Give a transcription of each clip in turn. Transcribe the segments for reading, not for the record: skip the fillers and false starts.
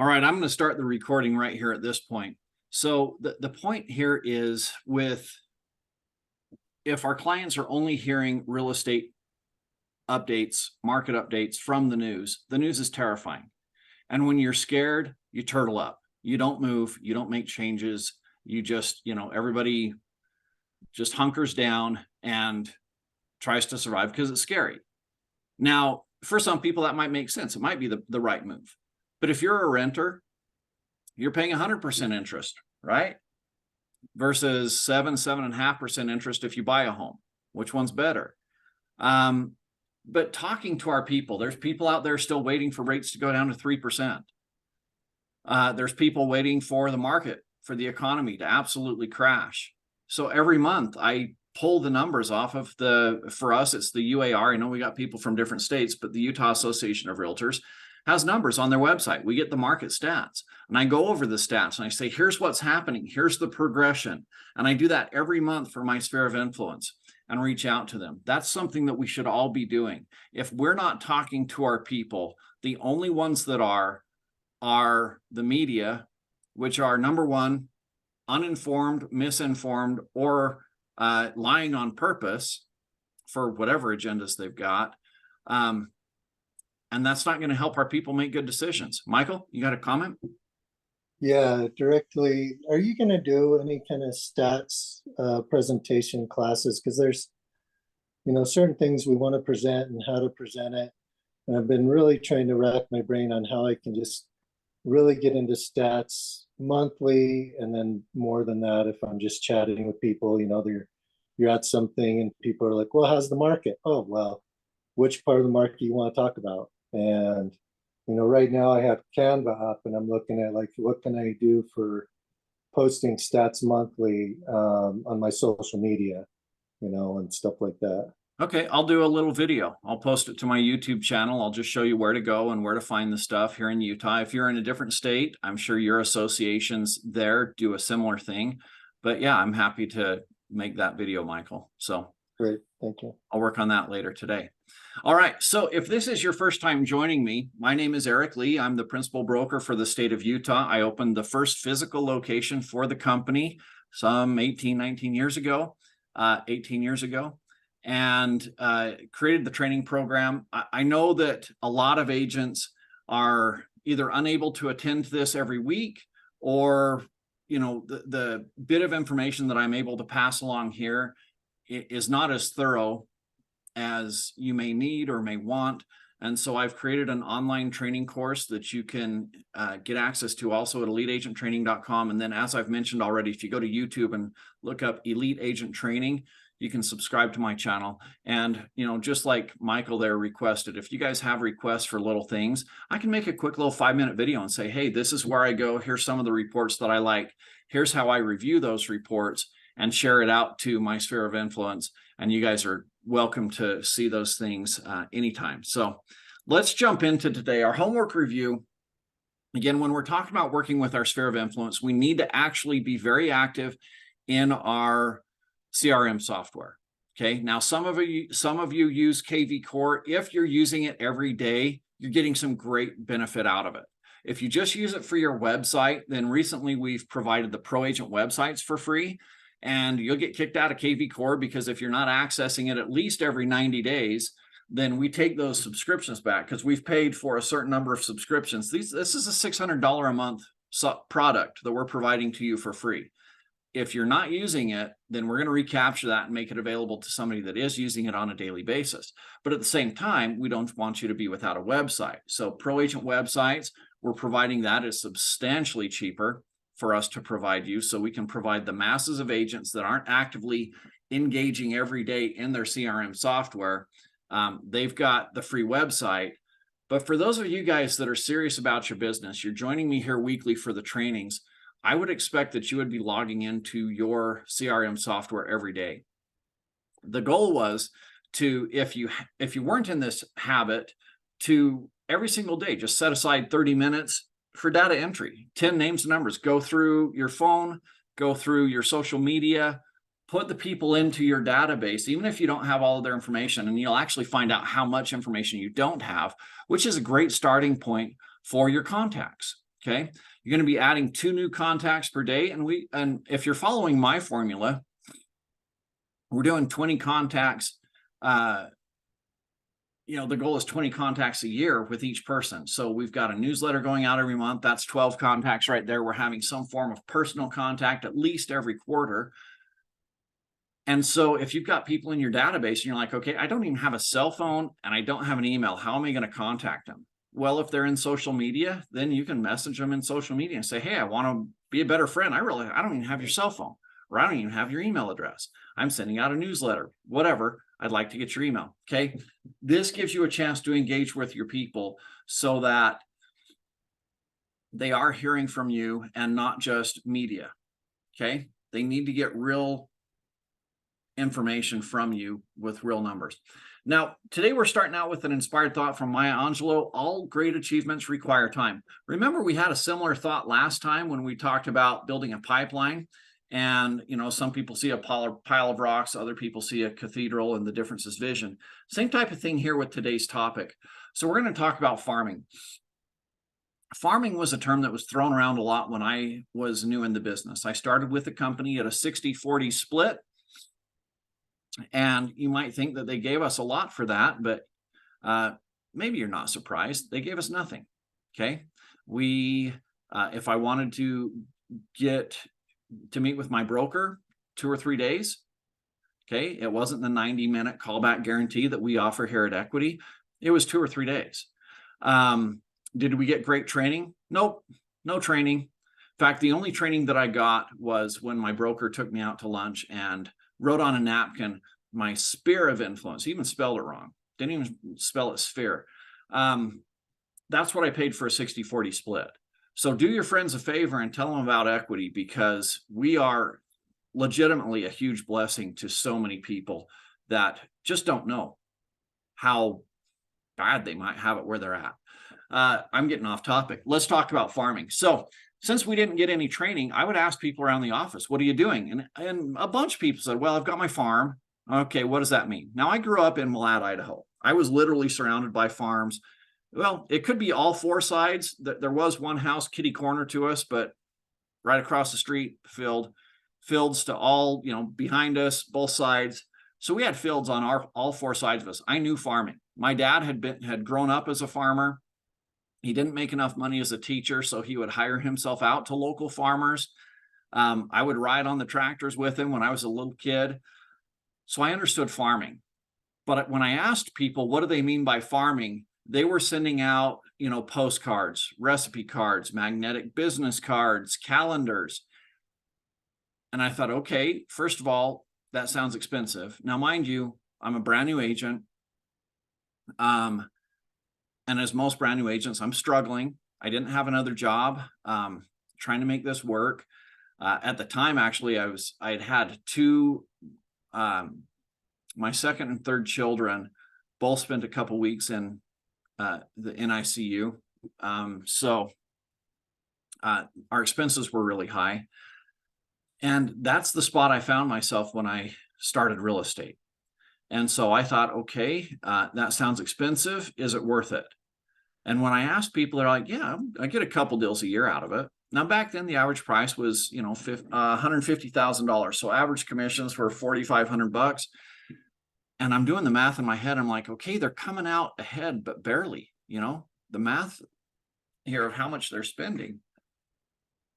All right, I'm going to start the recording right here at this point. So the point here is if our clients are only hearing real estate updates, market updates from the news is terrifying. And when you're scared, you turtle up. You don't move, you don't make changes. You just, everybody just hunkers down and tries to survive because it's scary. Now, for some people, that might make sense. It might be the right move. But if you're a renter, you're paying 100% interest, right? Versus 7.5% interest if you buy a home. Which one's better? But talking to our people, there's people out there still waiting for rates to go down to 3%. There's people waiting for the market, for the economy to absolutely crash. So every month I pull the numbers off of for us, it's the UAR. I know we got people from different states, but the Utah Association of Realtors has numbers on their website. We get the market stats and I go over the stats and I say, here's what's happening. Here's the progression. And I do that every month for my sphere of influence and reach out to them. That's something that we should all be doing. If we're not talking to our people, the only ones that are the media, which are number one, uninformed, misinformed, or lying on purpose for whatever agendas they've got. And that's not going to help our people make good decisions. Michael, you got a comment? Yeah, directly. Are you going to do any kind of stats presentation classes? Because there's, certain things we want to present and how to present it. And I've been really trying to rack my brain on how I can just really get into stats monthly, and then more than that, if I'm just chatting with people, you're at something and people are like, well, how's the market? Oh, well, which part of the market you want to talk about? And right now I have Canva up and I'm looking at like, what can I do for posting stats monthly on my social media, and stuff like that. Okay, I'll do a little video. I'll post it to my YouTube channel. I'll just show you where to go and where to find the stuff here in Utah. If you're in a different state, I'm sure your associations there do a similar thing. But yeah, I'm happy to make that video, Michael. So great, thank you. I'll work on that later today. All right, so if this is your first time joining me, my name is Eric Lee. I'm the principal broker for the state of Utah. I opened the first physical location for the company some 18 years ago, and created the training program. I know that a lot of agents are either unable to attend this every week, or the bit of information that I'm able to pass along here is not as thorough as you may need or may want. And so I've created an online training course that you can get access to also at eliteagenttraining.com. And then, as I've mentioned already, if you go to YouTube and look up Elite Agent Training, you can subscribe to my channel. And, just like Michael there requested, if you guys have requests for little things, I can make a quick little 5-minute video and say, hey, this is where I go. Here's some of the reports that I like. Here's how I review those reports, and share it out to my sphere of influence. And you guys are welcome to see those things anytime. So let's jump into today. Our homework review. Again, when we're talking about working with our sphere of influence, we need to actually be very active in our CRM software. Okay. Now, some of you use KV Core. If you're using it every day, you're getting some great benefit out of it. If you just use it for your website, then recently we've provided the Pro Agent websites for free, and you'll get kicked out of KV Core because if you're not accessing it at least every 90 days, then we take those subscriptions back because we've paid for a certain number of subscriptions. This is a $600 a month product that we're providing to you for free. If you're not using it, then we're going to recapture that and make it available to somebody that is using it on a daily basis. But at the same time, we don't want you to be without a website. So Pro Agent websites, we're providing that as substantially cheaper for us to provide you, so we can provide the masses of agents that aren't actively engaging every day in their CRM software. They've got the free website. But for those of you guys that are serious about your business, you're joining me here weekly for the trainings, I would expect that you would be logging into your CRM software every day. The goal was to, if you weren't in this habit, to every single day just set aside 30 minutes for data entry, 10 names and numbers. Go through your phone, go through your social media, put the people into your database, even if you don't have all of their information, and you'll actually find out how much information you don't have, which is a great starting point for your contacts. Okay. You're going to be adding 2 new contacts per day. And if you're following my formula, we're doing 20 contacts. The goal is 20 contacts a year with each person. So we've got a newsletter going out every month. That's 12 contacts right there. We're having some form of personal contact at least every quarter. And so if you've got people in your database and you're like, okay, I don't even have a cell phone and I don't have an email, how am I going to contact them? Well, if they're in social media, then you can message them in social media and say, hey, I want to be a better friend. I don't even have your cell phone, or I don't even have your email address. I'm sending out a newsletter, whatever. I'd like to get your email. Okay. This gives you a chance to engage with your people so that they are hearing from you and not just media. Okay. They need to get real information from you with real numbers. Now, today we're starting out with an inspired thought from Maya Angelou. All great achievements require time. Remember, we had a similar thought last time when we talked about building a pipeline. And, some people see a pile of rocks, other people see a cathedral, and the difference is vision. Same type of thing here with today's topic. So we're going to talk about farming. Farming was a term that was thrown around a lot when I was new in the business. I started with the company at a 60-40 split. And you might think that they gave us a lot for that, but maybe you're not surprised. They gave us nothing. Okay. If I wanted to get to meet with my broker 2 or 3 days, okay, it wasn't the 90-minute callback guarantee that we offer here at Equity. It was 2 or 3 days. Did we get great training? Nope, no training. In fact, the only training that I got was when my broker took me out to lunch and wrote on a napkin my sphere of influence. He even spelled it wrong. Didn't even spell it sphere. That's what I paid for a 60-40 split. So do your friends a favor and tell them about Equity, because we are legitimately a huge blessing to so many people that just don't know how bad they might have it where they're at. I'm getting off topic. Let's talk about farming. So since we didn't get any training, I would ask people around the office, what are you doing? And a bunch of people said, well, I've got my farm. Okay, what does that mean? Now, I grew up in Malad, Idaho. I was literally surrounded by farms. Well, it could be all 4 sides. There was one house kitty corner to us, but right across the street, fields to all, behind us, both sides. So we had fields on all 4 sides of us. I knew farming. My dad had grown up as a farmer. He didn't make enough money as a teacher, so he would hire himself out to local farmers. I would ride on the tractors with him when I was a little kid. So I understood farming. But when I asked people, what do they mean by farming? They were sending out, postcards, recipe cards, magnetic business cards, calendars. And I thought, okay, first of all, that sounds expensive. Now, mind you, I'm a brand new agent. And as most brand new agents, I'm struggling. I didn't have another job, trying to make this work. At the time, actually, I had 2, my second and third children both spent a couple weeks in the NICU. So our expenses were really high. And that's the spot I found myself when I started real estate. And so I thought, okay, that sounds expensive. Is it worth it? And when I asked people, they're like, yeah, I get a couple deals a year out of it. Now, back then, the average price was, $150,000. So average commissions were $4,500. And I'm doing the math in my head. I'm like, okay, they're coming out ahead, but barely, the math here of how much they're spending.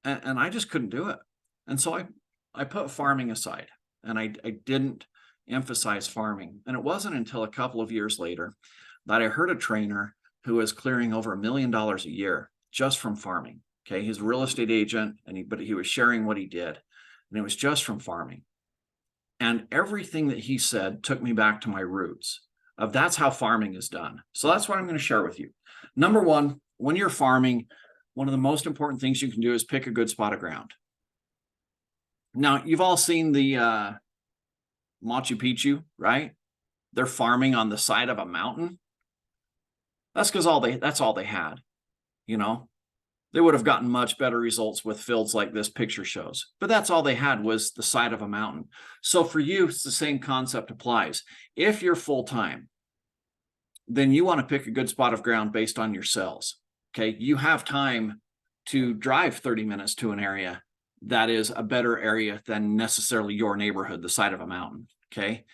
And I just couldn't do it. And so I put farming aside, and I didn't emphasize farming. And it wasn't until a couple of years later that I heard a trainer who was clearing over $1 million a year just from farming. Okay. He's a real estate agent, but he was sharing what he did, and it was just from farming. And everything that he said took me back to my roots of that's how farming is done. So that's what I'm going to share with you. Number one, when you're farming, one of the most important things you can do is pick a good spot of ground. Now, you've all seen the Machu Picchu, right? They're farming on the side of a mountain. That's because that's all they had. They would have gotten much better results with fields like this picture shows, but that's all they had was the side of a mountain. So for you, it's the same concept applies. If you're full-time, then you want to pick a good spot of ground based on your cells. Okay. You have time to drive 30 minutes to an area that is a better area than necessarily your neighborhood, the side of a mountain. Okay.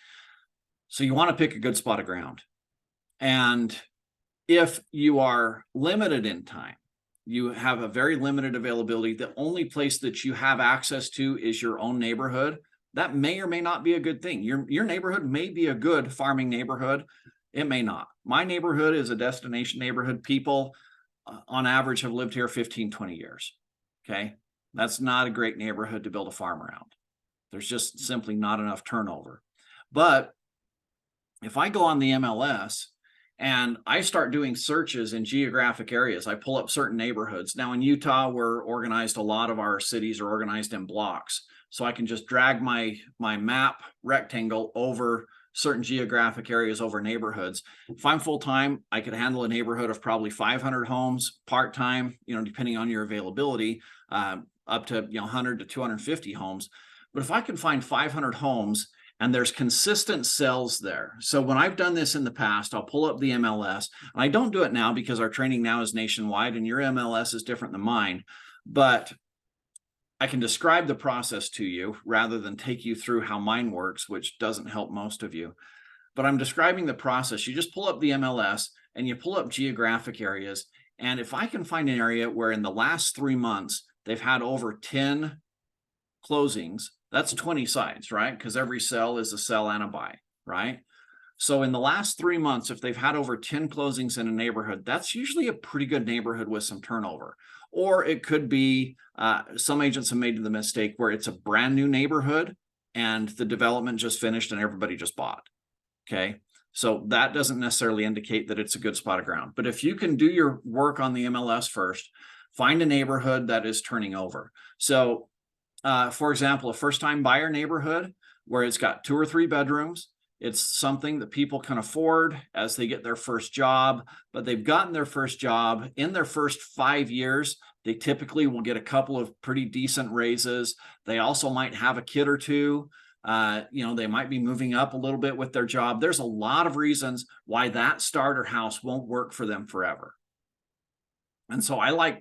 So you want to pick a good spot of ground. And if you are limited in time, you have a very limited availability, the only place that you have access to is your own neighborhood, that may or may not be a good thing. Your neighborhood may be a good farming neighborhood. It may not. My neighborhood is a destination neighborhood. People on average have lived here 15, 20 years. Okay. That's not a great neighborhood to build a farm around. There's just simply not enough turnover. But if I go on the MLS and I start doing searches in geographic areas, I pull up certain neighborhoods. Now in Utah, we're organized, a lot of our cities are organized in blocks. So I can just drag my map rectangle over certain geographic areas, over neighborhoods. If I'm full-time, I could handle a neighborhood of probably 500 homes, part-time, depending on your availability, up to 100 to 250 homes. But if I can find 500 homes and there's consistent sales there. So when I've done this in the past, I'll pull up the MLS, and I don't do it now because our training now is nationwide and your MLS is different than mine, but I can describe the process to you rather than take you through how mine works, which doesn't help most of you. But I'm describing the process. You just pull up the MLS and you pull up geographic areas. And if I can find an area where in the last 3 months, they've had over 10 closings, that's 20 sides, right? Because every sell is a sell and a buy, right? So in the last 3 months, if they've had over 10 closings in a neighborhood, that's usually a pretty good neighborhood with some turnover. Or it could be, some agents have made the mistake where it's a brand new neighborhood and the development just finished and everybody just bought. Okay. So that doesn't necessarily indicate that it's a good spot of ground. But if you can do your work on the MLS first, find a neighborhood that is turning over. So for example, a first-time buyer neighborhood where it's got 2 or 3 bedrooms, it's something that people can afford as they get their first job, but they've gotten their first job in their first 5 years. They typically will get a couple of pretty decent raises. They also might have a kid or two. They might be moving up a little bit with their job. There's a lot of reasons why that starter house won't work for them forever. And so I like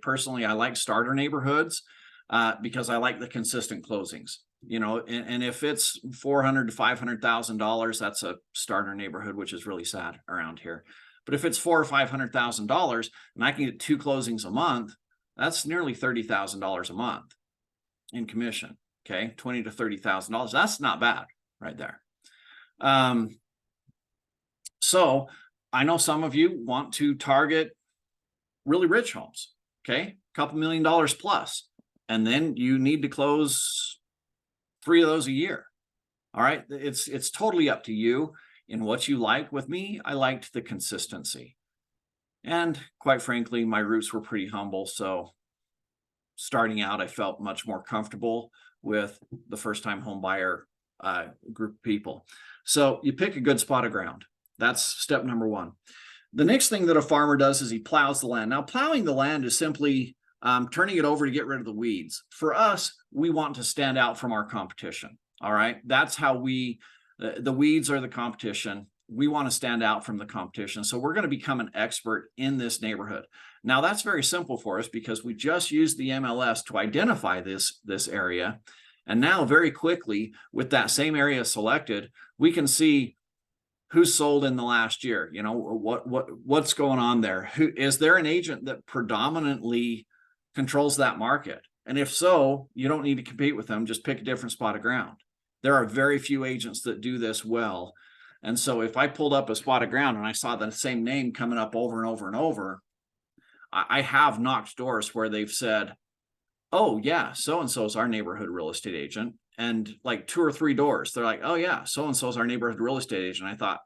starter neighborhoods because I like the consistent closings. And if it's $400,000 to $500,000, that's a starter neighborhood, which is really sad around here. But if it's $400,000 or $500,000 and I can get 2 closings a month, that's nearly $30,000 a month in commission. Okay, $20,000 to $30,000. That's not bad right there. So I know some of you want to target really rich homes. Okay, a couple $1 million plus, and then you need to close 3 of those a year. All right. It's totally up to you in what you like. With me, I liked the consistency. And quite frankly, my roots were pretty humble. So starting out, I felt much more comfortable with the first-time home buyer group of people. So you pick a good spot of ground. That's step number 1. The next thing that a farmer does is he plows the land. Now, plowing the land is simply turning it over to get rid of the weeds. For us, we want to stand out from our competition. All right. That's how the weeds are the competition. We want to stand out from the competition. So we're going to become an expert in this neighborhood. Now that's very simple for us because we just used the MLS to identify this area. And now very quickly with that same area selected, we can see who's sold in the last year. What's going on there? Is there an agent that predominantly controls that market? And if so, you don't need to compete with them. Just pick a different spot of ground. There are very few agents that do this well. And so if I pulled up a spot of ground and I saw the same name coming up over and over and over, I have knocked doors where they've said, oh yeah, so-and-so is our neighborhood real estate agent. And like 2 or 3 doors, they're like, oh yeah, so-and-so is our neighborhood real estate agent. I thought,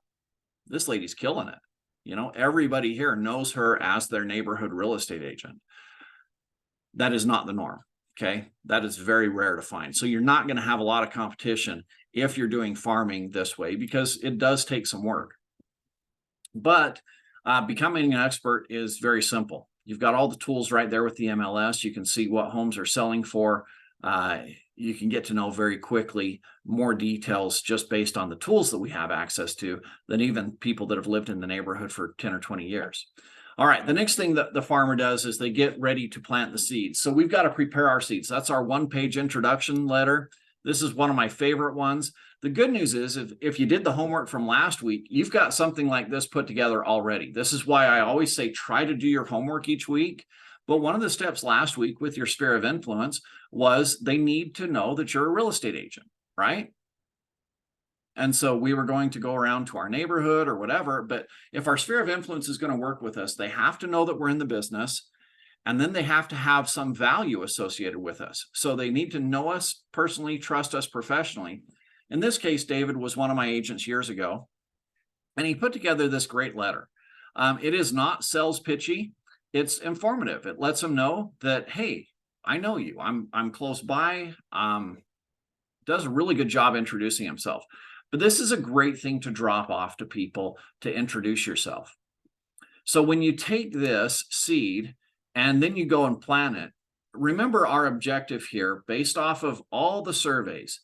this lady's killing it. Everybody here knows her as their neighborhood real estate agent. That is not the norm. Okay. That is very rare to find. So you're not going to have a lot of competition if you're doing farming this way, because it does take some work. But becoming an expert is very simple. You've got all the tools right there with the MLS. You can see what homes are selling for. You can get to know very quickly more details just based on the tools that we have access to than even people that have lived in the neighborhood for 10 or 20 years. All right, the next thing that the farmer does is they get ready to plant the seeds. So we've got to prepare our seeds. That's our one-page introduction letter. This is one of my favorite ones. The good news is if you did the homework from last week, you've got something like this put together already. This is why I always say try to do your homework each week. But one of the steps last week with your sphere of influence was they need to know that you're a real estate agent, right? And so we were going to go around to our neighborhood or whatever, but if our sphere of influence is going to work with us, they have to know that we're in the business, and then they have to have some value associated with us. So they need to know us personally, trust us professionally. In this case, David was one of my agents years ago, and he put together this great letter. It is not sales pitchy. It's informative. It lets them know that, hey, I know you. I'm close by. Does a really good job introducing himself. But this is a great thing to drop off to people to introduce yourself. So when you take this seed and then you go and plant it, remember our objective here based off of all the surveys.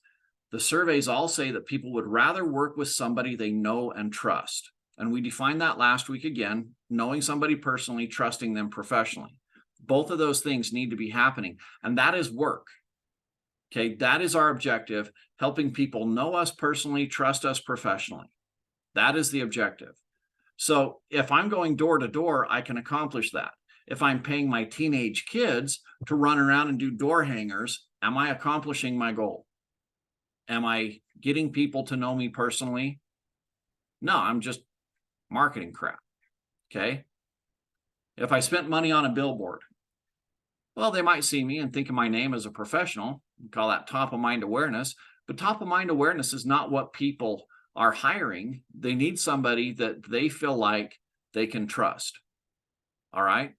The surveys all say that people would rather work with somebody they know and trust. And we defined that last week again, knowing somebody personally, trusting them professionally. Both of those things need to be happening, and that is work. Okay, that is our objective, helping people know us personally, trust us professionally. That is the objective. So if I'm going door to door, I can accomplish that. If I'm paying my teenage kids to run around and do door hangers, am I accomplishing my goal? Am I getting people to know me personally? No, I'm just marketing crap. Okay. If I spent money on a billboard, well, they might see me and think of my name as a professional. We call that top of mind awareness. But top of mind awareness is not what people are hiring. They need somebody that they feel like they can trust. All right.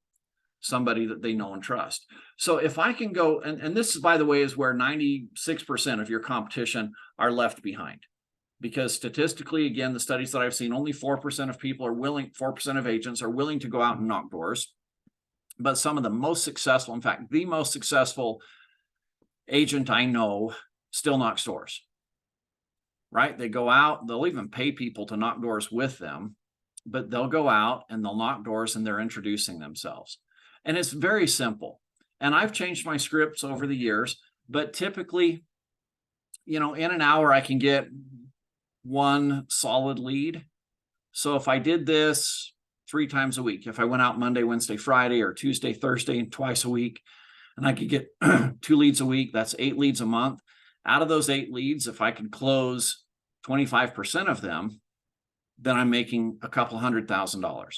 Somebody that they know and trust. So if I can go, and this, by the way, is where 96% of your competition are left behind. Because statistically, again, the studies that I've seen, only 4% of people are willing, 4% of agents are willing to go out and knock doors. But some of the most successful, in fact, the most successful agent I know still knocks doors, right? They go out, they'll even pay people to knock doors with them, but they'll go out and they'll knock doors and they're introducing themselves. And it's very simple. And I've changed my scripts over the years, but typically, in an hour, I can get one solid lead. So if I did this 3 times a week, if I went out Monday, Wednesday, Friday, or Tuesday, Thursday, and twice a week, and I could get 2 leads a week, that's 8 leads a month. Out of those 8 leads, if I could close 25% of them, then I'm making a couple $100,000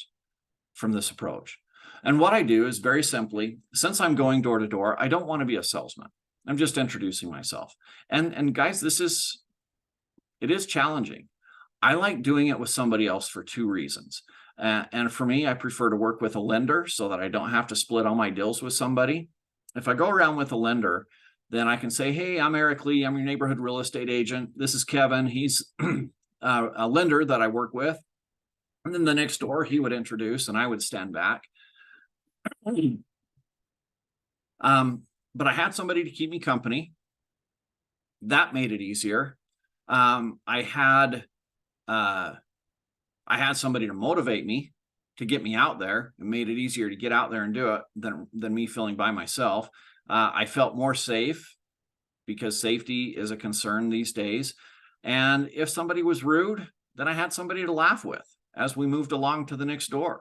from this approach. And what I do is very simply, since I'm going door to door, I don't want to be a salesman. I'm just introducing myself. And guys, it is challenging. I like doing it with somebody else for 2 reasons. And for me, I prefer to work with a lender so that I don't have to split all my deals with somebody. If I go around with a lender, then I can say, hey, I'm Eric Lee. I'm your neighborhood real estate agent. This is Kevin. He's a lender that I work with. And then the next door, he would introduce and I would stand back. But I had somebody to keep me company. That made it easier. I had somebody to motivate me to get me out there. It made it easier to get out there and do it than me feeling by myself. I felt more safe because safety is a concern these days. And if somebody was rude, then I had somebody to laugh with as we moved along to the next door.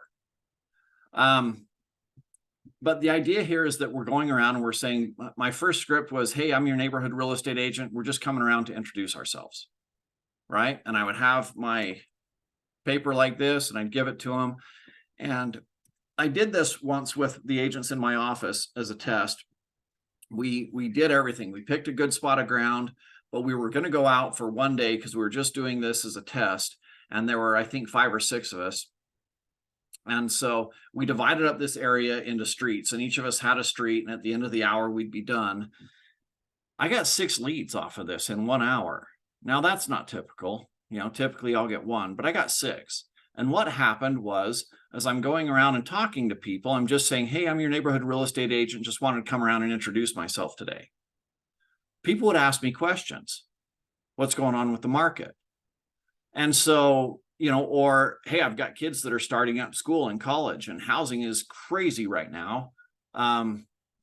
But the idea here is that we're going around and we're saying, my first script was, hey, I'm your neighborhood real estate agent. We're just coming around to introduce ourselves. Right. And I would have my paper like this and I'd give it to them. And I did this once with the agents in my office as a test. We did everything. We picked a good spot of ground, but we were going to go out for one day because we were just doing this as a test. And there were, I think, 5 or 6 of us. And so we divided up this area into streets, and each of us had a street. And at the end of the hour, we'd be done. I got 6 leads off of this in 1 hour. Now that's not typical. Typically I'll get 1, but I got 6. And what happened was, as I'm going around and talking to people, I'm just saying, hey, I'm your neighborhood real estate agent. Just wanted to come around and introduce myself today. People would ask me questions. What's going on with the market? And so you know, or, hey, I've got kids that are starting up school and college and housing is crazy right now.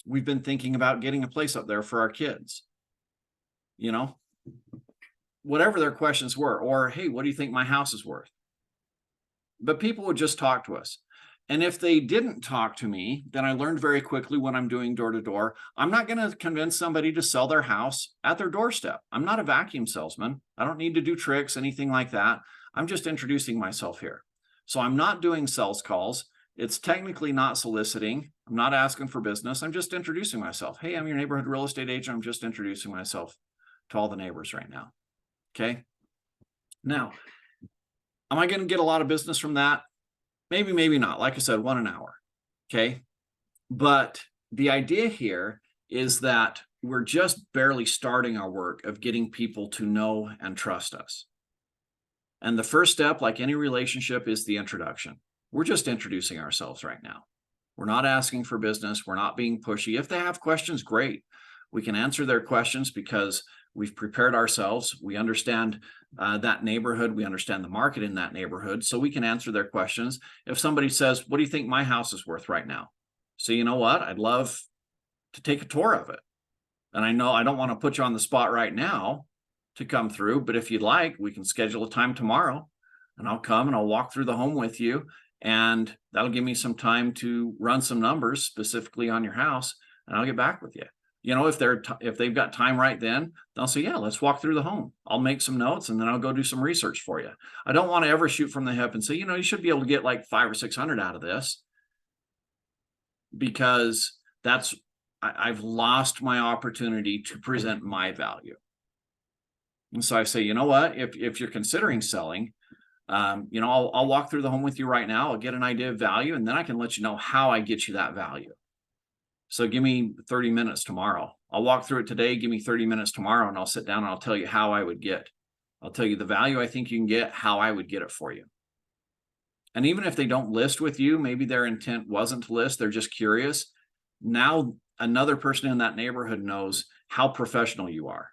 We've been thinking about getting a place up there for our kids, you know, whatever their questions were, or, hey, what do you think my house is worth? But people would just talk to us. And if they didn't talk to me, then I learned very quickly when I'm doing door to door, I'm not going to convince somebody to sell their house at their doorstep. I'm not a vacuum salesman. I don't need to do tricks, anything like that. I'm just introducing myself here. So I'm not doing sales calls. It's technically not soliciting. I'm not asking for business. I'm just introducing myself. Hey, I'm your neighborhood real estate agent. I'm just introducing myself to all the neighbors right now. Okay. Now, am I going to get a lot of business from that? Maybe, maybe not. Like I said, one an hour. Okay. But the idea here is that we're just barely starting our work of getting people to know and trust us. And the first step, like any relationship, is the introduction. We're just introducing ourselves right now. We're not asking for business. We're not being pushy. If they have questions, great. We can answer their questions because we've prepared ourselves. We understand that neighborhood. We understand the market in that neighborhood. So we can answer their questions. If somebody says, what do you think my house is worth right now? So you know what? I'd love to take a tour of it. And I know I don't want to put you on the spot right now to come through, but if you'd like, we can schedule a time tomorrow and I'll come and I'll walk through the home with you. And that'll give me some time to run some numbers specifically on your house, and I'll get back with you. You know, if they've got time right then, they'll say, yeah, let's walk through the home. I'll make some notes and then I'll go do some research for you. I don't want to ever shoot from the hip and say, you know, you should be able to get like 500 or 600 out of this, because I've lost my opportunity to present my value. And so I say, you know what, if you're considering selling, you know, I'll walk through the home with you right now. I'll get an idea of value, and then I can let you know how I get you that value. So give me 30 minutes tomorrow. I'll walk through it today. Give me 30 minutes tomorrow, and I'll sit down and I'll tell you how I would get. I'll tell you the value I think you can get, how I would get it for you. And even if they don't list with you, maybe their intent wasn't to list, they're just curious. Now another person in that neighborhood knows how professional you are.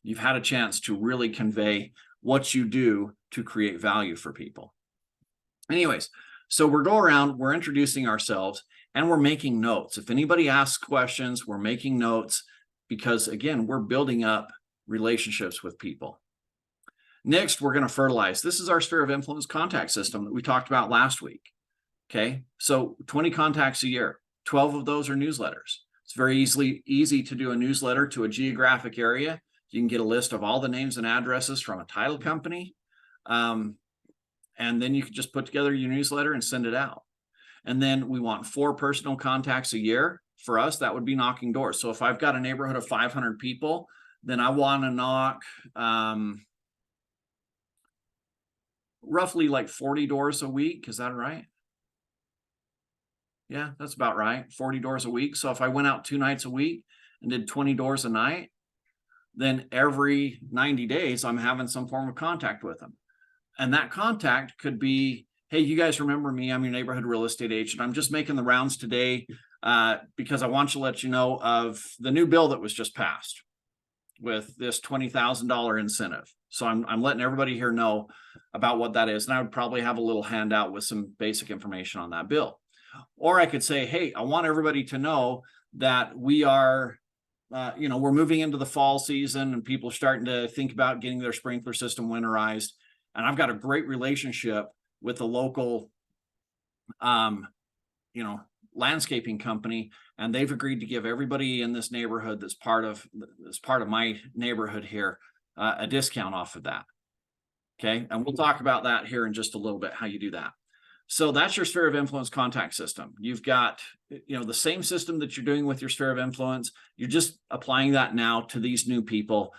You've had a chance to really convey what you do to create value for people. Anyways, so we're going around, we're introducing ourselves, and we're making notes. If anybody asks questions, we're making notes, because again, we're building up relationships with people. Next, we're going to fertilize. This is our sphere of influence contact system that we talked about last week. Okay, so 20 contacts a year, 12 of those are newsletters. It's very easy to do a newsletter to a geographic area. You can get a list of all the names and addresses from a title company. And then you can just put together your newsletter and send it out. And then we want 4 personal contacts a year. For us, that would be knocking doors. So if I've got a neighborhood of 500 people, then I want to knock roughly like 40 doors a week. Is that right? Yeah, that's about right. 40 doors a week. So if I went out 2 nights a week and did 20 doors a night, then every 90 days, I'm having some form of contact with them. And that contact could be, hey, you guys remember me? I'm your neighborhood real estate agent. I'm just making the rounds today because I want to let you know of the new bill that was just passed with this $20,000 incentive. So I'm letting everybody here know about what that is. And I would probably have a little handout with some basic information on that bill. Or I could say, hey, I want everybody to know that we are you know, we're moving into the fall season and people are starting to think about getting their sprinkler system winterized. And I've got a great relationship with a local, you know, landscaping company, and they've agreed to give everybody in this neighborhood that's part of my neighborhood here a discount off of that. Okay. And we'll talk about that here in just a little bit, how you do that. So that's your sphere of influence contact system. You've got, you know, the same system that you're doing with your sphere of influence. You're just applying that now to these new people,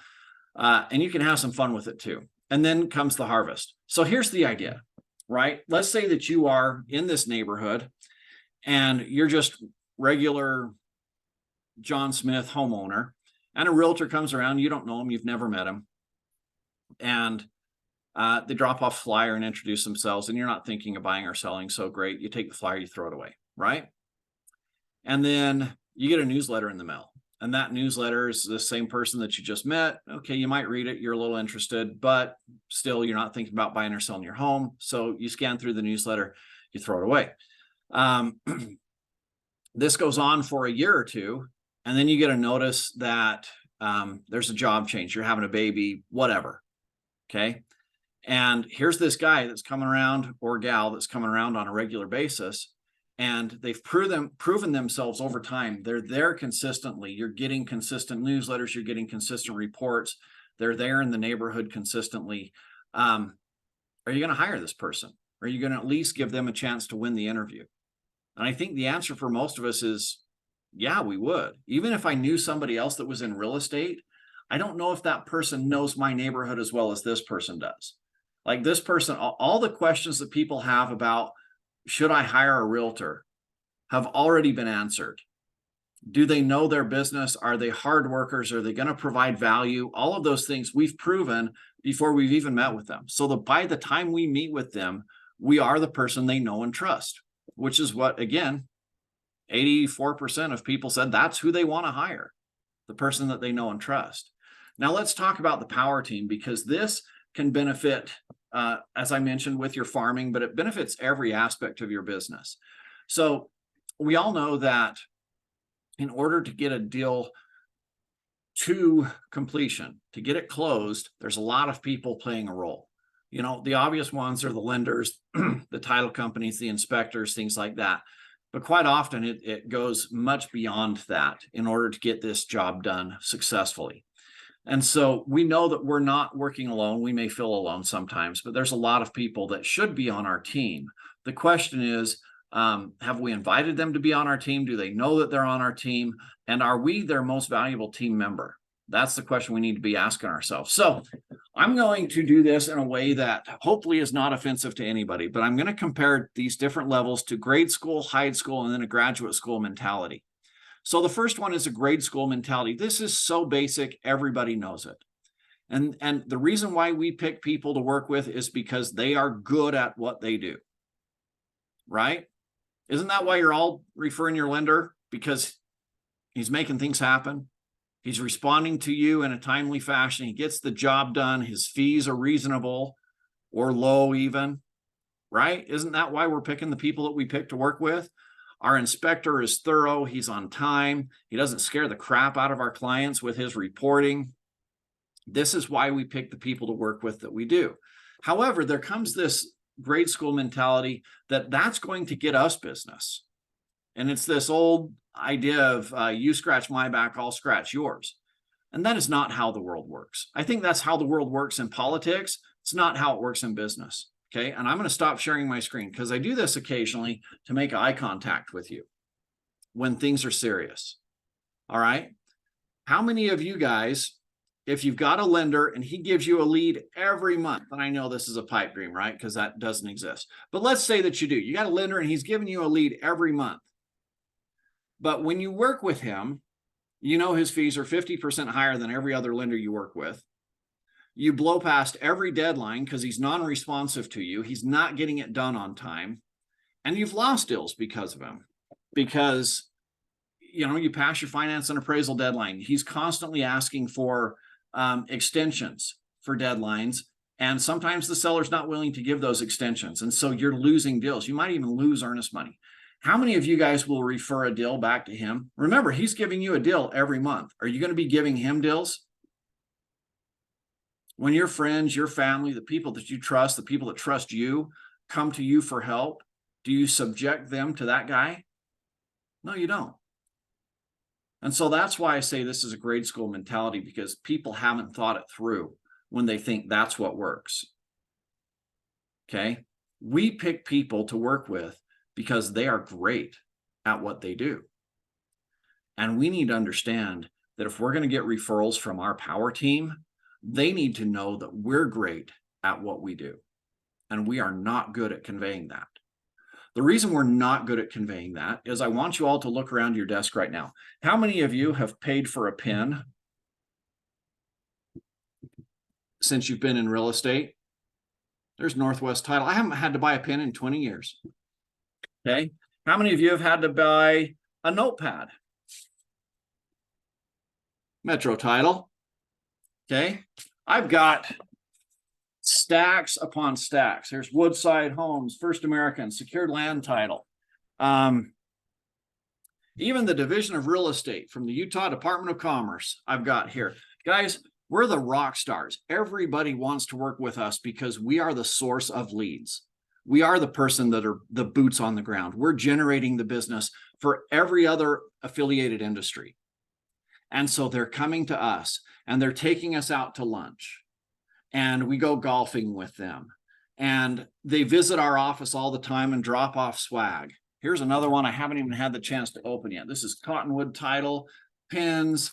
and you can have some fun with it too. And then comes the harvest. So here's the idea, right? Let's say that you are in this neighborhood and you're just regular John Smith homeowner, and a realtor comes around. You don't know him. You've never met him. And they drop off a flyer and introduce themselves, and you're not thinking of buying or selling. So great. You take the flyer, you throw it away, right? And then you get a newsletter in the mail. And that newsletter is the same person that you just met. Okay, you might read it, you're a little interested, but still you're not thinking about buying or selling your home. So you scan through the newsletter, you throw it away. This goes on for a year or two, and then you get a notice that there's a job change, you're having a baby, whatever. Okay. And here's this guy that's coming around, or gal that's coming around on a regular basis, and they've proven themselves over time. They're there consistently. You're getting consistent newsletters, you're getting consistent reports. They're there in the neighborhood consistently. Are you going to hire this person? Are you going to at least give them a chance to win the interview? And I think the answer for most of us is, yeah, we would. Even if I knew somebody else that was in real estate, I don't know if that person knows my neighborhood as well as this person does. Like this person, all the questions that people have about, should I hire a realtor, have already been answered. Do they know their business? Are they hard workers? Are they going to provide value? All of those things we've proven before we've even met with them. So that by the time we meet with them, we are the person they know and trust, which is what, again, 84% of people said that's who they want to hire, the person that they know and trust. Now let's talk about the power team, because this can benefit, as I mentioned, with your farming, but it benefits every aspect of your business. So we all know that in order to get a deal to completion, to get it closed, there's a lot of people playing a role. You know, the obvious ones are the lenders, the title companies, the inspectors, things like that. But quite often it goes much beyond that in order to get this job done successfully. And so we know that we're not working alone. We may feel alone sometimes, but there's a lot of people that should be on our team. The question is, have we invited them to be on our team? Do they know that they're on our team? And are we their most valuable team member? That's the question we need to be asking ourselves. So I'm going to do this in a way that hopefully is not offensive to anybody, but I'm going to compare these different levels to grade school, high school, and then a graduate school mentality. So the first one is a grade school mentality. This is so basic, everybody knows it. And the reason why we pick people to work with is because they are good at what they do, right? Isn't that why you're all referring your lender? Because he's making things happen. He's responding to you in a timely fashion. He gets the job done. His fees are reasonable or low even, right? Isn't that why we're picking the people that we pick to work with? Our inspector is thorough. He's on time. He doesn't scare the crap out of our clients with his reporting. This is why we pick the people to work with that we do. However, there comes this grade school mentality that's going to get us business. And it's this old idea of you scratch my back, I'll scratch yours. And that is not how the world works. I think that's how the world works in politics. It's not how it works in business. Okay, and I'm going to stop sharing my screen because I do this occasionally to make eye contact with you when things are serious. All right. How many of you guys, if you've got a lender and he gives you a lead every month, and I know this is a pipe dream, right? Because that doesn't exist. But let's say that you do. You got a lender and he's giving you a lead every month. But when you work with him, you know his fees are 50% higher than every other lender you work with. You blow past every deadline because he's non-responsive to you. He's not getting it done on time. And you've lost deals because of him. Because, you know, you pass your finance and appraisal deadline. He's constantly asking for extensions for deadlines. And sometimes the seller's not willing to give those extensions. And so you're losing deals. You might even lose earnest money. How many of you guys will refer a deal back to him? Remember, he's giving you a deal every month. Are you going to be giving him deals? When your friends, your family, the people that you trust, the people that trust you, come to you for help, do you subject them to that guy? No, you don't. And so that's why I say this is a grade school mentality, because people haven't thought it through when they think that's what works. Okay? We pick people to work with because they are great at what they do. And we need to understand that if we're going to get referrals from our power team, they need to know that we're great at what we do. And we are not good at conveying that. The reason we're not good at conveying that is I want you all to look around your desk right now. How many of you have paid for a pen since you've been in real estate? There's Northwest Title. I haven't had to buy a pen in 20 years. Okay. How many of you have had to buy a notepad? Metro Title. Okay. I've got stacks upon stacks. There's Woodside Homes, First American, Secured Land Title. Even the Division of Real Estate from the Utah Department of Commerce, I've got here. Guys, we're the rock stars. Everybody wants to work with us because we are the source of leads. We are the person that are the boots on the ground. We're generating the business for every other affiliated industry. And so they're coming to us and they're taking us out to lunch and we go golfing with them and they visit our office all the time and drop off swag. Here's another one I haven't even had the chance to open yet. This is Cottonwood Title, pins,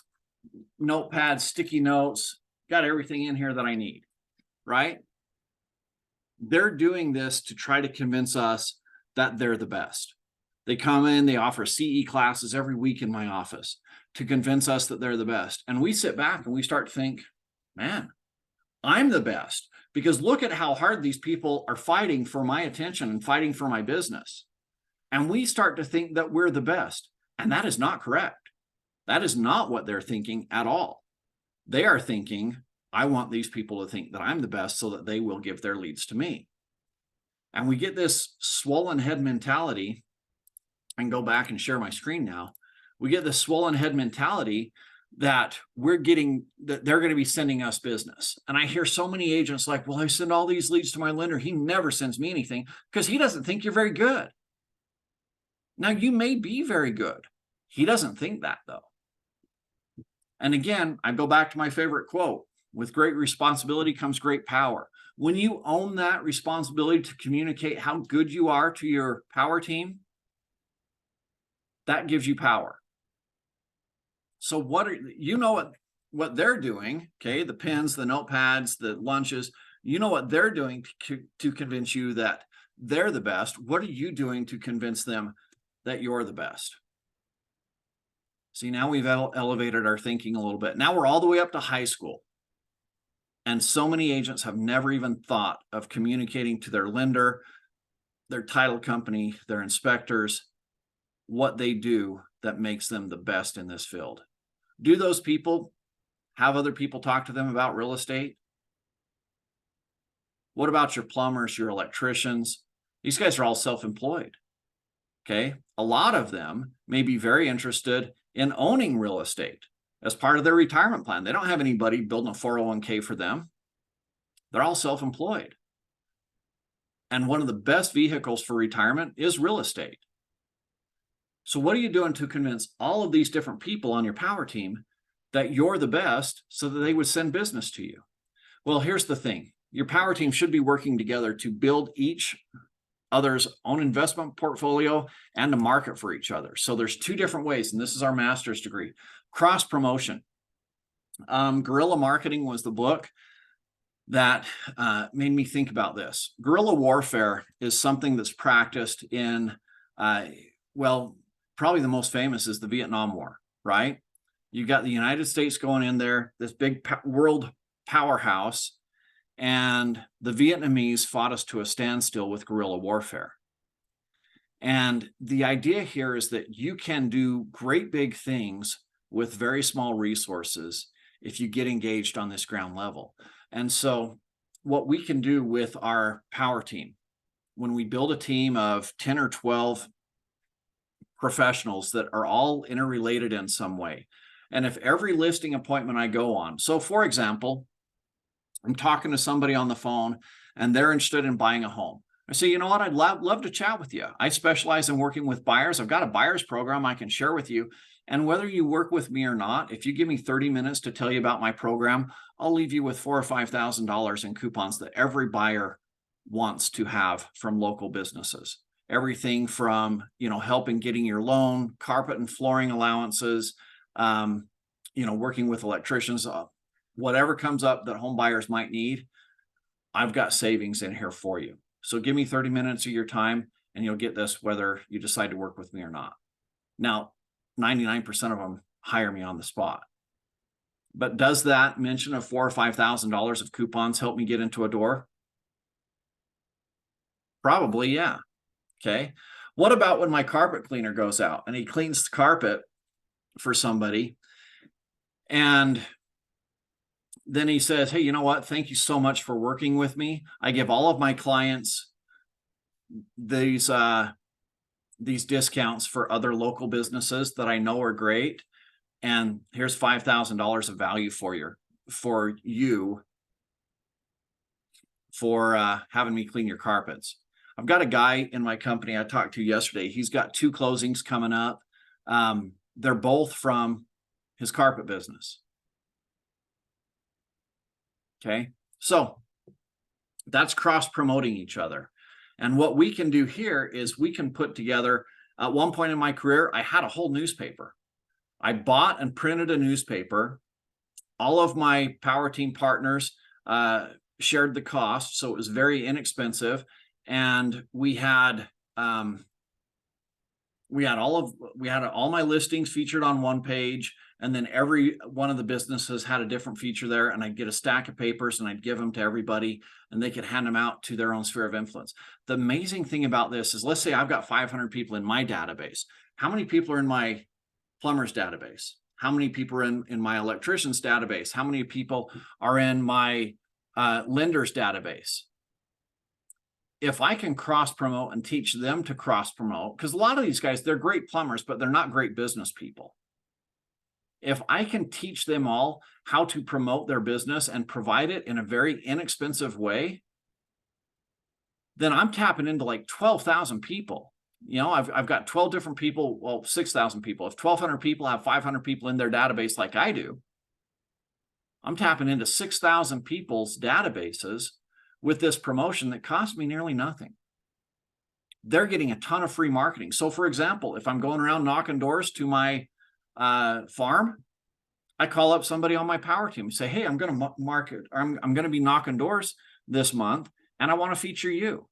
notepads, sticky notes, got everything in here that I need, right? They're doing this to try to convince us that they're the best. They come in, they offer CE classes every week in my office to convince us that they're the best. And we sit back and we start to think, man, I'm the best, because look at how hard these people are fighting for my attention and fighting for my business. And we start to think that we're the best. And that is not correct. That is not what they're thinking at all. They are thinking, I want these people to think that I'm the best so that they will give their leads to me. And we get this swollen head mentality. I can go back and share my screen now. We get this swollen head mentality that we're getting, that they're going to be sending us business. And I hear so many agents like, well, I send all these leads to my lender. He never sends me anything because he doesn't think you're very good. Now, you may be very good. He doesn't think that, though. And again, I go back to my favorite quote, with great responsibility comes great power. When you own that responsibility to communicate how good you are to your power team, that gives you power. So what they're doing, okay, the pins, the notepads, the lunches, you know what they're doing to convince you that they're the best. What are you doing to convince them that you're the best? See, now we've elevated our thinking a little bit. Now we're all the way up to high school. And so many agents have never even thought of communicating to their lender, their title company, their inspectors, what they do that makes them the best in this field. Do those people have other people talk to them about real estate? What about your plumbers, your electricians? These guys are all self-employed. Okay. A lot of them may be very interested in owning real estate as part of their retirement plan. They don't have anybody building a 401k for them. They're all self-employed. And one of the best vehicles for retirement is real estate. So what are you doing to convince all of these different people on your power team that you're the best so that they would send business to you? Well, here's the thing. Your power team should be working together to build each other's own investment portfolio and to market for each other. So there's two different ways, and this is our master's degree. Cross promotion. Guerrilla Marketing was the book that made me think about this. Guerrilla warfare is something that's practiced in, well, probably the most famous is the Vietnam War, right? You've got the United States going in there, this big world powerhouse, and the Vietnamese fought us to a standstill with guerrilla warfare. And the idea here is that you can do great big things with very small resources if you get engaged on this ground level. And so what we can do with our power team, when we build a team of 10 or 12 professionals that are all interrelated in some way, and if every listing appointment I go on, so for example, I'm talking to somebody on the phone and they're interested in buying a home. I say, you know what, I'd love to chat with you. I specialize in working with buyers. I've got a buyer's program I can share with you. And whether you work with me or not, if you give me 30 minutes to tell you about my program, I'll leave you with $4,000 or $5,000 in coupons that every buyer wants to have from local businesses. Everything from, helping getting your loan, carpet and flooring allowances, working with electricians, whatever comes up that home buyers might need, I've got savings in here for you. So give me 30 minutes of your time and you'll get this whether you decide to work with me or not. Now, 99% of them hire me on the spot. But does that mention of $4,000 or $5,000 of coupons help me get into a door? Probably, yeah. Okay. What about when my carpet cleaner goes out and he cleans the carpet for somebody And then he says, hey, you know what? Thank you so much for working with me. I give all of my clients these discounts for other local businesses that I know are great. And here's $5,000 of value for you for having me clean your carpets. I've got a guy in my company I talked to yesterday. He's got 2 closings coming up. They're both from his carpet business. Okay, so that's cross promoting each other. And what we can do here is we can put together, at one point in my career, I had a whole newspaper. I bought and printed a newspaper. All of my power team partners shared the cost, so it was very inexpensive. And we had all my listings featured on one page, and then every one of the businesses had a different feature there, and I'd get a stack of papers and I'd give them to everybody, and they could hand them out to their own sphere of influence. The amazing thing about this is, let's say I've got 500 people in my database. How many people are in my plumber's database? How many people are in my electrician's database? How many people are in my lender's database? If I can cross promote and teach them to cross promote, because a lot of these guys, they're great plumbers, but they're not great business people. If I can teach them all how to promote their business and provide it in a very inexpensive way, then I'm tapping into like 12,000 people. You know, I've got 12 different people, well, 6,000 people. If 1,200 people have 500 people in their database like I do, I'm tapping into 6,000 people's databases with this promotion that cost me nearly nothing. They're getting a ton of free marketing. So for example, if I'm going around knocking doors to my farm, I call up somebody on my power team and say, hey, I'm going to market, I'm going to be knocking doors this month, and I want to feature you.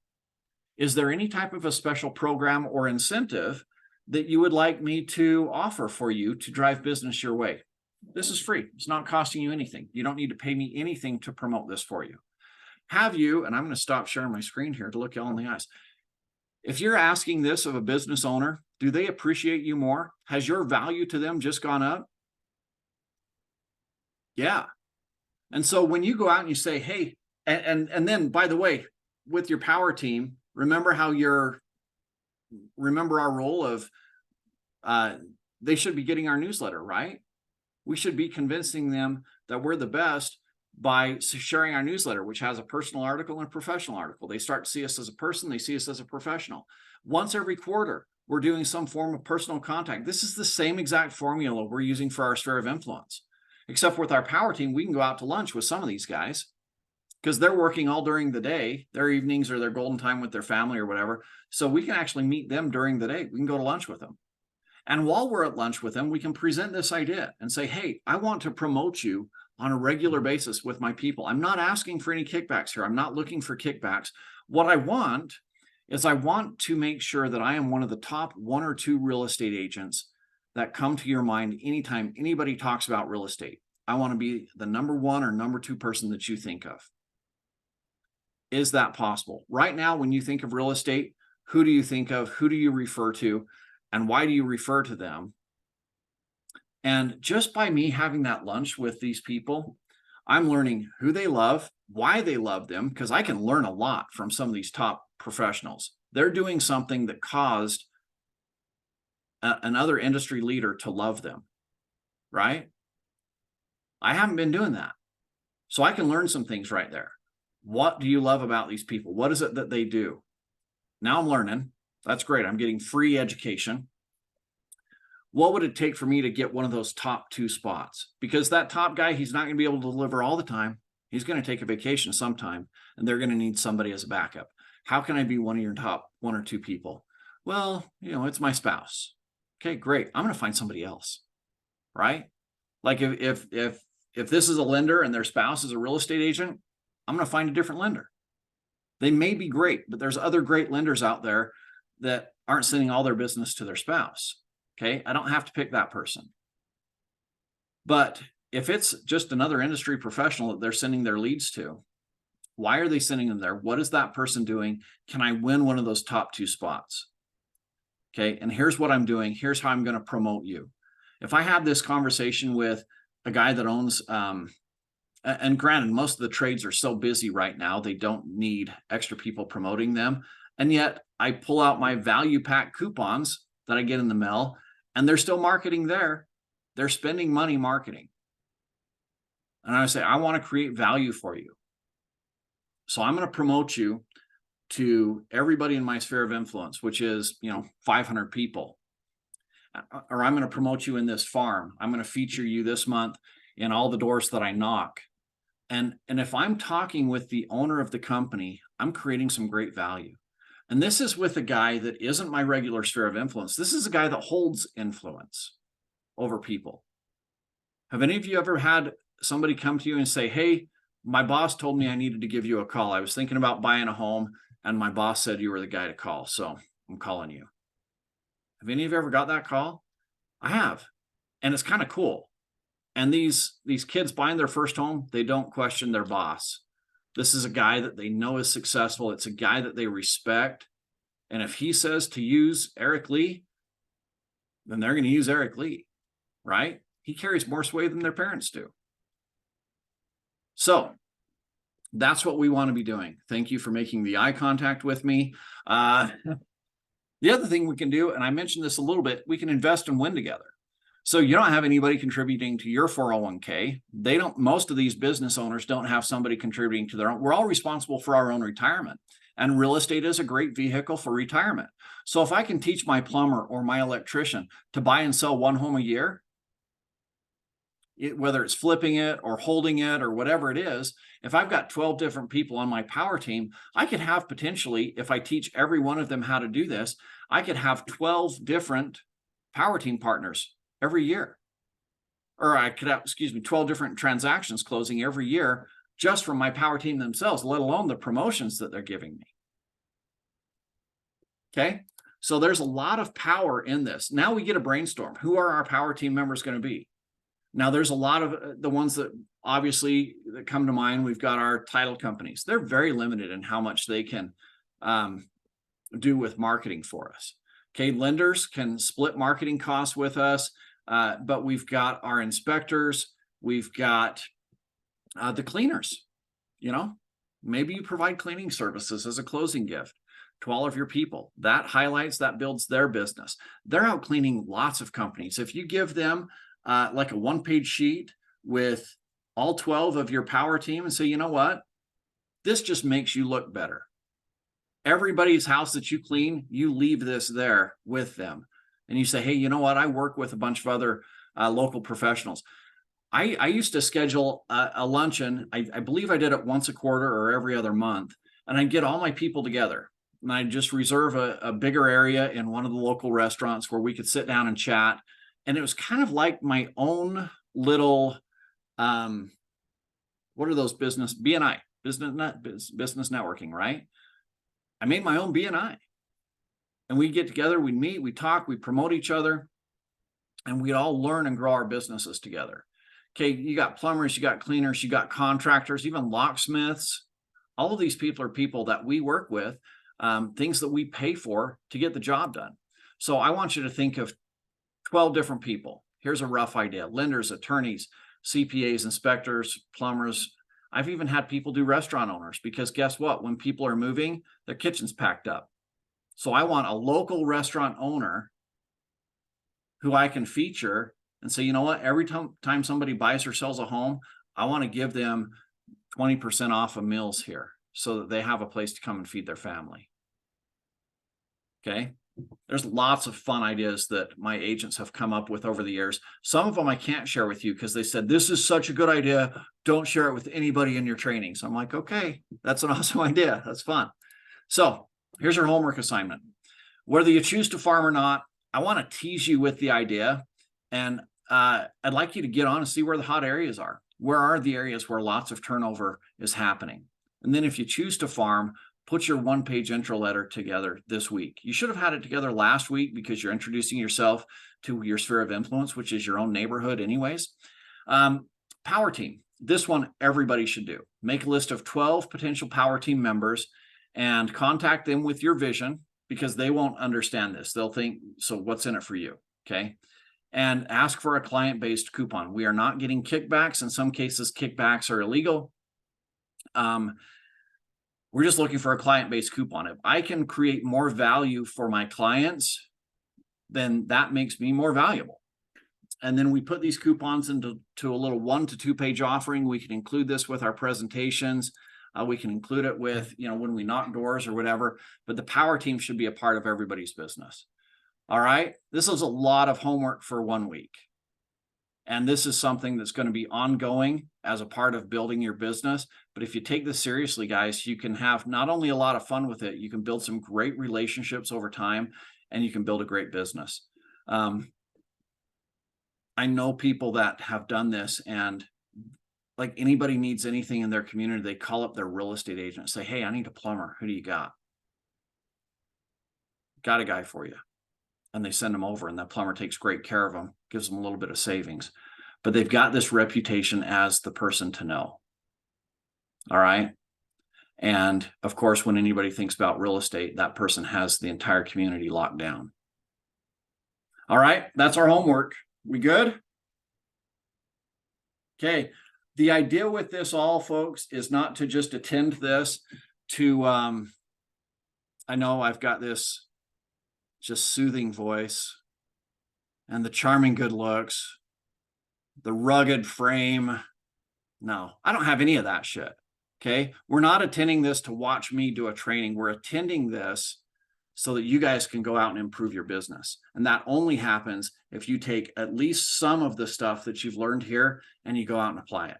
Is there any type of a special program or incentive that you would like me to offer for you to drive business your way? This is free. It's not costing you anything. You don't need to pay me anything to promote this for you. Have you, and I'm going to stop sharing my screen here to look you all in the eyes. If you're asking this of a business owner, do they appreciate you more? Has your value to them just gone up? Yeah. And so when you go out and you say, hey, and then by the way, with your power team, remember our role of they should be getting our newsletter, right? We should be convincing them that we're the best by sharing our newsletter, which has a personal article and a professional article. They start to see us as a person, they see us as a professional. Once every quarter, we're doing some form of personal contact. This is the same exact formula we're using for our sphere of influence, except with our power team, we can go out to lunch with some of these guys because they're working all during the day, their evenings or their golden time with their family or whatever. So we can actually meet them during the day. We can go to lunch with them. And while we're at lunch with them, we can present this idea and say, hey, I want to promote you on a regular basis with my people. I'm not asking for any kickbacks here. I'm not looking for kickbacks. What I want is I want to make sure that I am one of the top 1 or 2 real estate agents that come to your mind anytime anybody talks about real estate. I want to be the number 1 or number 2 person that you think of. Is that possible? Right now, when you think of real estate, who do you think of? Who do you refer to? And why do you refer to them? And just by me having that lunch with these people, I'm learning who they love, why they love them, because I can learn a lot from some of these top professionals. They're doing something that caused another industry leader to love them, right? I haven't been doing that. So I can learn some things right there. What do you love about these people? What is it that they do? Now I'm learning. That's great. I'm getting free education. What would it take for me to get one of those top 2 spots? Because that top guy, he's not going to be able to deliver all the time. He's going to take a vacation sometime, and they're going to need somebody as a backup. How can I be one of your top 1 or 2 people? Well, you know, it's my spouse. Okay, great. I'm going to find somebody else, right? Like if this is a lender and their spouse is a real estate agent, I'm going to find a different lender. They may be great, but there's other great lenders out there that aren't sending all their business to their spouse. Okay, I don't have to pick that person. But if it's just another industry professional that they're sending their leads to, why are they sending them there? What is that person doing? Can I win one of those top 2 spots? Okay, and here's what I'm doing. Here's how I'm going to promote you. If I have this conversation with a guy that owns, and granted, most of the trades are so busy right now, they don't need extra people promoting them. And yet I pull out my value pack coupons that I get in the mail, and they're still marketing there. They're spending money marketing. And I say, I want to create value for you. So I'm going to promote you to everybody in my sphere of influence, which is, 500 people. Or I'm going to promote you in this farm. I'm going to feature you this month in all the doors that I knock. And if I'm talking with the owner of the company, I'm creating some great value. And this is with a guy that isn't my regular sphere of influence. This is a guy that holds influence over people. Have any of you ever had somebody come to you and say, hey, my boss told me I needed to give you a call. I was thinking about buying a home, and my boss said you were the guy to call, so I'm calling you. Have any of you ever got that call? I have. And it's kind of cool. And these kids buying their first home, they don't question their boss. This is a guy that they know is successful. It's a guy that they respect. And if he says to use Eric Lee, then they're going to use Eric Lee, right? He carries more sway than their parents do. So that's what we want to be doing. Thank you for making the eye contact with me. The other thing we can do, and I mentioned this a little bit, we can invest and win together. So you don't have anybody contributing to your 401k. Most of these business owners don't have somebody contributing to their own. We're all responsible for our own retirement. And real estate is a great vehicle for retirement. So if I can teach my plumber or my electrician to buy and sell one home a year, whether it's flipping it or holding it or whatever it is, if I've got 12 different people on my power team, I could have potentially, if I teach every one of them how to do this, I could have 12 different power team partners every year. Or I could have, 12 different transactions closing every year just from my power team themselves, let alone the promotions that they're giving me. Okay, so there's a lot of power in this. Now we get a brainstorm. Who are our power team members going to be? Now there's a lot of the ones that obviously that come to mind. We've got our title companies. They're very limited in how much they can do with marketing for us. Okay, lenders can split marketing costs with us, but we've got our inspectors. We've got the cleaners. Maybe you provide cleaning services as a closing gift to all of your people. That highlights, that builds their business. They're out cleaning lots of companies. If you give them like a one-page sheet with all 12 of your power team and say, you know what, this just makes you look better. Everybody's house that you clean, you leave this there with them. And you say, hey, you know what, I work with a bunch of other local professionals. I used to schedule a luncheon. I believe I did it once a quarter or every other month. And I'd get all my people together. And I'd just reserve a bigger area in one of the local restaurants where we could sit down and chat. And it was kind of like my own little, what are those business, BNI, business networking, right? I made my own BNI. And we'd get together, we'd meet, we'd talk, we'd promote each other, and we'd all learn and grow our businesses together. Okay, you got plumbers, you got cleaners, you got contractors, even locksmiths. All of these people are people that we work with, things that we pay for to get the job done. So I want you to think of 12 different people. Here's a rough idea: lenders, attorneys, CPAs, inspectors, plumbers. I've even had people do restaurant owners, because guess what? When people are moving, their kitchen's packed up. So I want a local restaurant owner who I can feature and say, you know what, every time somebody buys or sells a home, I want to give them 20% off of meals here so that they have a place to come and feed their family. Okay. There's lots of fun ideas that my agents have come up with over the years. Some of them I can't share with you because they said, this is such a good idea, don't share it with anybody in your training. So I'm like, okay, that's an awesome idea. That's fun. So here's your homework assignment. Whether you choose to farm or not, I want to tease you with the idea. And I'd like you to get on and see where the hot areas are. Where are the areas where lots of turnover is happening? And then if you choose to farm, put your one-page intro letter together this week. You should have had it together last week because you're introducing yourself to your sphere of influence, which is your own neighborhood anyways. Power team. This one everybody should do. Make a list of 12 potential power team members and contact them with your vision, because they won't understand this. They'll think, so what's in it for you? Okay. and ask for a client-based coupon. We are not getting kickbacks. In some cases, kickbacks are illegal. We're just looking for a client-based coupon. If I can create more value for my clients, then that makes me more valuable. And then we put these coupons into a little 1 to 2 page offering. We can include this with our presentations. We can include it with, when we knock doors or whatever, but the power team should be a part of everybody's business. All right. This is a lot of homework for 1 week. And this is something that's going to be ongoing as a part of building your business. But if you take this seriously, guys, you can have not only a lot of fun with it, you can build some great relationships over time, and you can build a great business. I know people that have done this, and like anybody needs anything in their community, they call up their real estate agent and say, hey, I need a plumber. Who do you got? Got a guy for you. And they send them over, and that plumber takes great care of them, gives them a little bit of savings, but they've got this reputation as the person to know. All right. And of course, when anybody thinks about real estate, that person has the entire community locked down. All right. That's our homework. We good? Okay. The idea with this all, folks, is not to just attend this to, I know I've got this just soothing voice and the charming good looks, the rugged frame. No, I don't have any of that shit. Okay. We're not attending this to watch me do a training. We're attending this so that you guys can go out and improve your business. And that only happens if you take at least some of the stuff that you've learned here and you go out and apply it.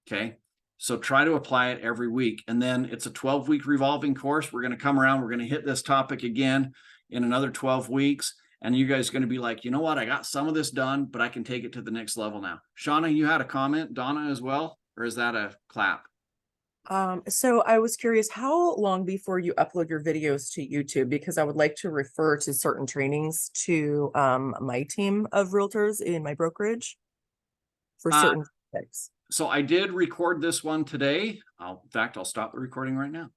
Okay. So try to apply it every week. And then it's a 12-week revolving course. We're going to come around. We're going to hit this topic again in another 12 weeks. And you guys are going to be like, you know what? I got some of this done, but I can take it to the next level now. Shauna, you had a comment, Donna as well, or is that a clap? So I was curious, how long before you upload your videos to YouTube? Because I would like to refer to certain trainings to my team of realtors in my brokerage for certain topics. So I did record this one today. In fact, I'll stop the recording right now.